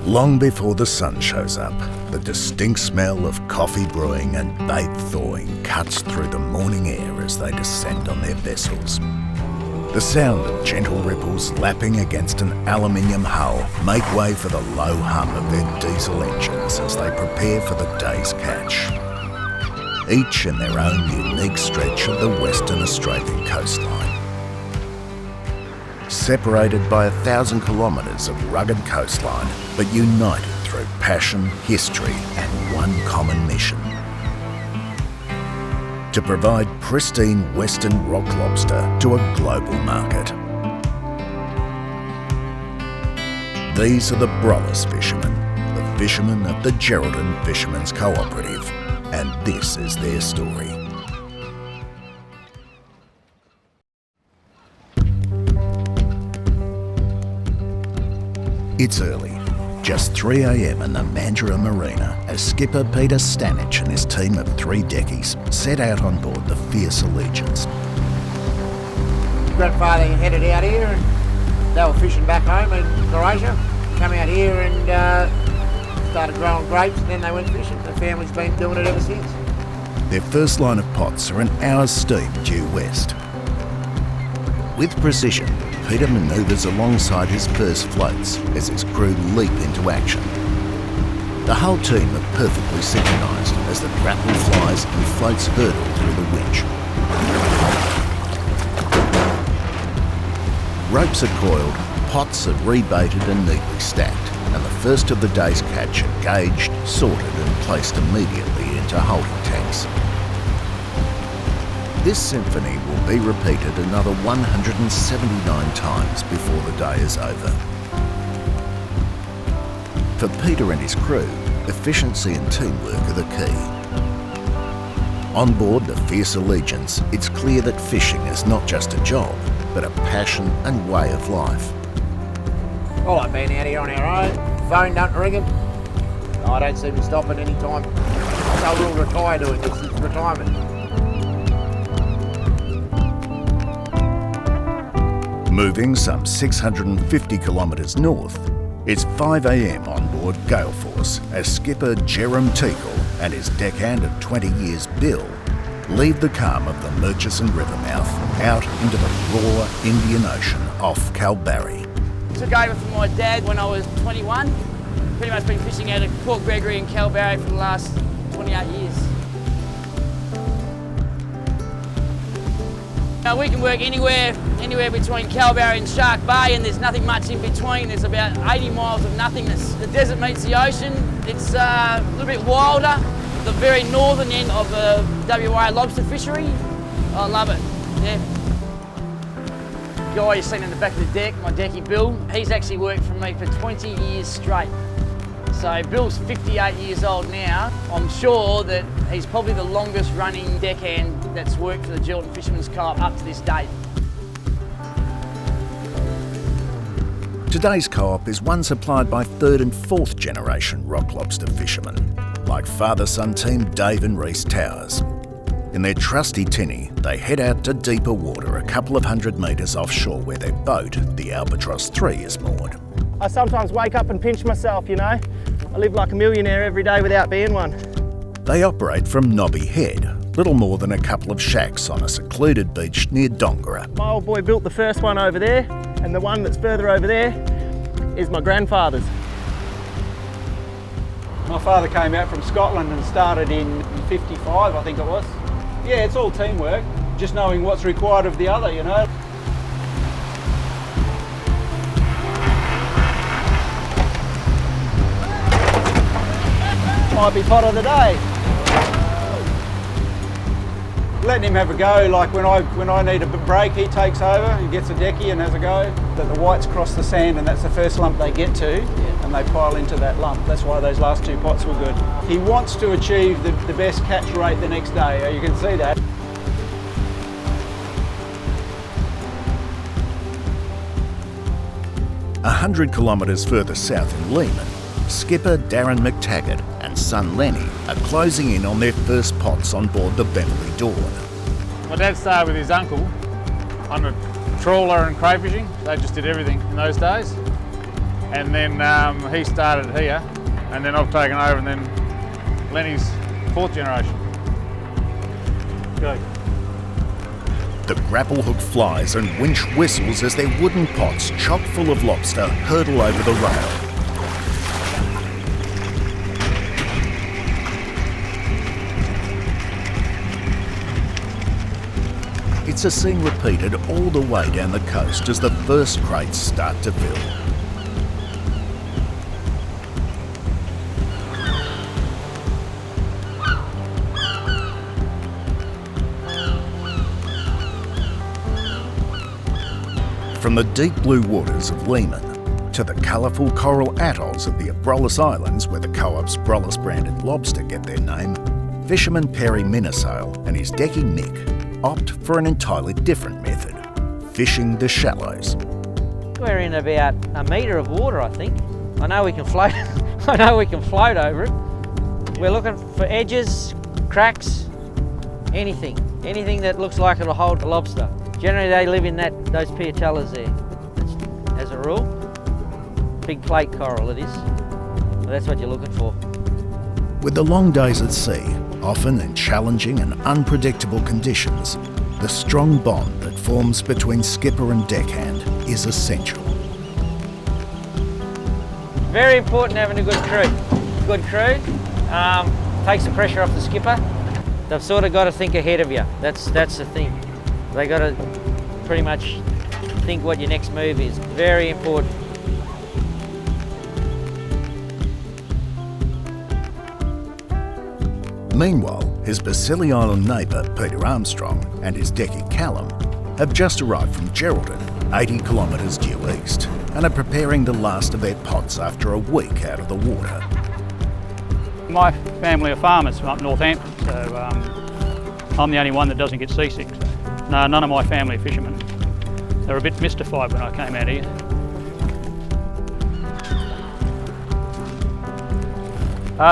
Long before the sun shows up, the distinct smell of coffee brewing and bait thawing cuts through the morning air as they descend on their vessels. The sound of gentle ripples lapping against an aluminium hull make way for the low hum of their diesel engines as they prepare for the day's catch. Each in their own unique stretch of the Western Australian coastline. Separated by 1,000 kilometres of rugged coastline, but united through passion, history and one common mission: to provide pristine Western rock lobster to a global market. These are the Brolos fishermen, the fishermen of the Geraldton Fishermen's Co-operative, and this is their story. It's early, just 3 a.m. in the Mandurah Marina as skipper Peter Stanich and his team of 3 deckies set out on board the Fierce Allegiance. Grandfather headed out here and they were fishing back home in Croatia. Come out here and started growing grapes, and then they went fishing. The family's been doing it ever since. Their first line of pots are an hour's steam due west. With precision, Peter manoeuvres alongside his first floats as his crew leap into action. The whole team are perfectly synchronised as the grapple flies and floats hurtle through the winch. Ropes are coiled, pots are rebaited and neatly stacked, and the first of the day's catch are gauged, sorted and placed immediately into holding tanks. This symphony will be repeated another 179 times before the day is over. For Peter and his crew, efficiency and teamwork are the key. On board the Fierce Allegiance, it's clear that fishing is not just a job, but a passion and way of life. I like being out here on our own. Phone don't ring it. I don't seem to stop at any time. So we'll retire doing this. It's retirement. Moving some 650 kilometres north, it's 5 a.m. on board Gale Force as skipper Jerem Teagle and his deckhand of 20 years Bill leave the calm of the Murchison River mouth out into the raw Indian Ocean off Kalbarri. Took over from my dad when I was 21. Pretty much been fishing out of Port Gregory and Kalbarri for the last 28 years. Now we can work anywhere between Kalbarri and Shark Bay, and there's nothing much in between. There's about 80 miles of nothingness. The desert meets the ocean. It's a little bit wilder. The very northern end of the WA lobster fishery. I love it, yeah. The guy you've seen in the back of the deck, my deckie Bill, he's actually worked for me for 20 years straight. So Bill's 58 years old now. I'm sure that he's probably the longest running deckhand that's worked for the Geraldton Fishermen's Co-op up to this date. Today's co-op is one supplied by 3rd and 4th generation rock lobster fishermen, like father-son team Dave and Reese Towers. In their trusty tinny, they head out to deeper water a couple of 100 metres offshore where their boat, the Abrolhos 3, is moored. I sometimes wake up and pinch myself, you know. I live like a millionaire every day without being one. They operate from Nobby Head, little more than a couple of shacks on a secluded beach near Dongara. My old boy built the first one over there, and the one that's further over there is my grandfather's. My father came out from Scotland and started in 55, I think it was. Yeah, it's all teamwork, just knowing what's required of the other, you know. Might be pot of the day. Letting him have a go, like when I need a break, he takes over, he gets a decky and has a go. The whites cross the sand and that's the first lump they get to, and they pile into that lump. That's why those last 2 pots were good. He wants to achieve the best catch rate the next day, you can see that. A 100 kilometres further south in Lehman, skipper Darren McTaggart and son Lenny are closing in on their first pots on board the Beverly Dawn. My dad started with his uncle on a trawler and crayfishing. They just did everything in those days. and then he started here, and then I've taken over, and then Lenny's 4th generation. Go. The grapple hook flies and winch whistles as their wooden pots chock full of lobster hurtle over the rail. It's a scene repeated all the way down the coast as the first crates start to fill. From the deep blue waters of Lehman to the colourful coral atolls of the Abrolhos Islands, where the Co-op's Brolos branded lobster get their name, fisherman Perry Minnesale and his decky Mick opt for an entirely different method: fishing the shallows. We're in about a metre of water, I think. I know we can float. I know we can float over it. We're looking for edges, cracks, anything that looks like it'll hold a lobster. Generally, they live in those piatellas there. As a rule, big plate coral it is. So that's what you're looking for. With the long days at sea, often in challenging and unpredictable conditions, the strong bond that forms between skipper and deckhand is essential. Very important having a good crew. Good crew takes the pressure off the skipper. They've sort of got to think ahead of you. That's the thing. They got to pretty much think what your next move is. Very important. Meanwhile, his Basili Island neighbour Peter Armstrong and his decky Callum have just arrived from Geraldton, 80 kilometres due east, and are preparing the last of their pots after a week out of the water. My family are farmers from up Northampton, so I'm the only one that doesn't get seasick. So. No, none of my family are fishermen. They were a bit mystified when I came out here.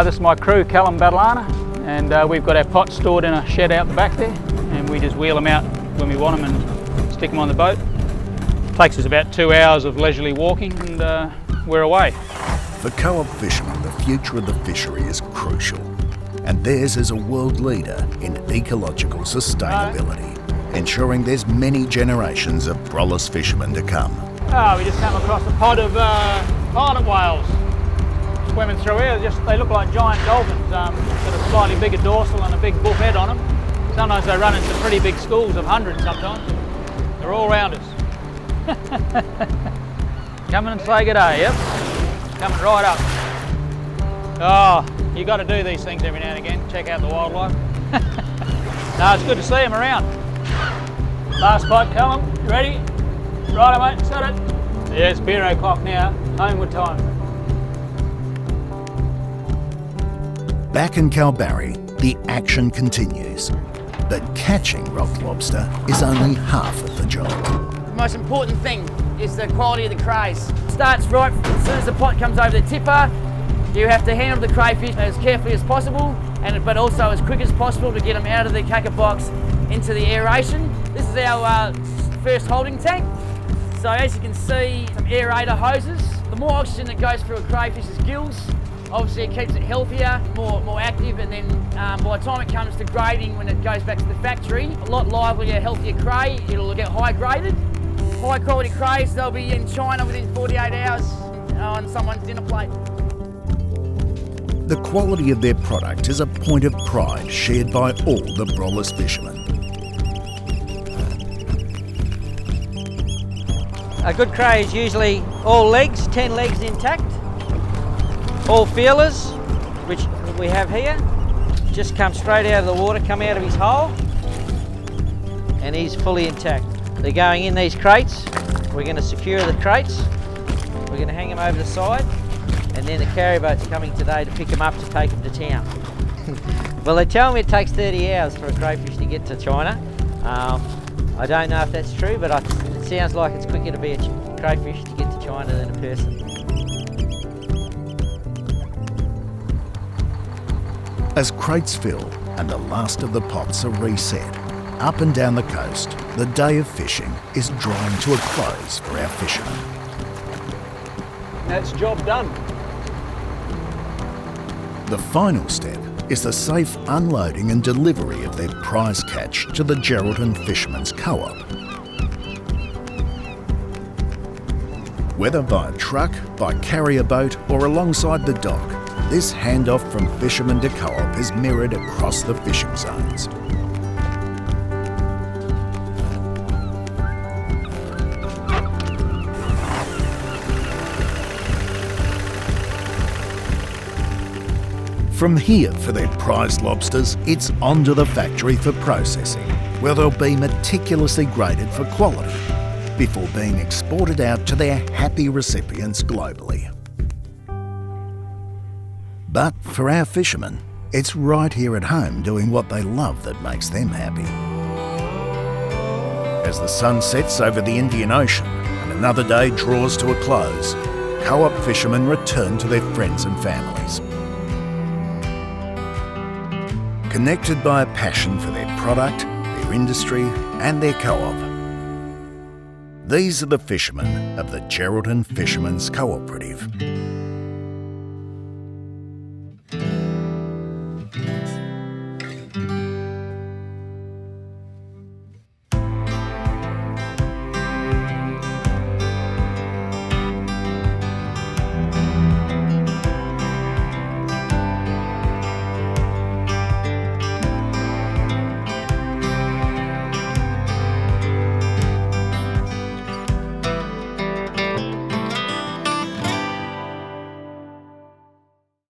This is my crew, Callum Badalana, and we've got our pots stored in a shed out the back there, and we just wheel them out when we want them and stick them on the boat. It takes us about 2 hours of leisurely walking, and we're away. For co-op fishermen, the future of the fishery is crucial, and theirs is a world leader in ecological sustainability, ensuring there's many generations of Brolos fishermen to come. Oh, we just came across a pod of pilot whales swimming through here. They look like giant dolphins, got a slightly bigger dorsal and a big buff head on them. Sometimes they run into pretty big schools of hundreds sometimes. They're all around us. Coming and say good day, yep. Coming right up. Oh, you got to do these things every now and again, check out the wildlife. No, it's good to see them around. Last spot, Callum, you ready? Righto mate, set it. Yeah, it's beer o'clock now, homeward time. Back in Kalbarri, the action continues, but catching rock lobster is only half of the job. The most important thing is the quality of the crays. It starts right as soon as the pot comes over the tipper. You have to handle the crayfish as carefully as possible, but also as quick as possible to get them out of the cacker box into the aeration. This is our first holding tank. So as you can see, some aerator hoses. The more oxygen that goes through a crayfish's gills, obviously it keeps it healthier, more active, and then by the time it comes to grading, when it goes back to the factory, a lot livelier, healthier cray, it'll get high graded. High quality crays, they'll be in China within 48 hours on someone's dinner plate. The quality of their product is a point of pride shared by all the Brolos fishermen. A good cray is usually all legs, 10 legs intact. All feelers, which we have here, just come straight out of the water, come out of his hole, and he's fully intact. They're going in these crates. We're going to secure the crates. We're going to hang them over the side, and then the carrier boat's coming today to pick them up to take them to town. Well, they tell me it takes 30 hours for a crayfish to get to China. I don't know if that's true, but it sounds like it's quicker to be a crayfish to get to China than a person. As crates fill and the last of the pots are reset, up and down the coast, the day of fishing is drawing to a close for our fishermen. That's job done. The final step is the safe unloading and delivery of their prize catch to the Geraldton Fishermen's Co-op. Whether by truck, by carrier boat or alongside the dock, this handoff from fishermen to co-op is mirrored across the fishing zones. From here for their prized lobsters, it's on to the factory for processing, where they'll be meticulously graded for quality before being exported out to their happy recipients globally. But for our fishermen, it's right here at home doing what they love that makes them happy. As the sun sets over the Indian Ocean and another day draws to a close, co-op fishermen return to their friends and families. Connected by a passion for their product, their industry and their co-op. These are the fishermen of the Geraldton Fishermen's Co-operative.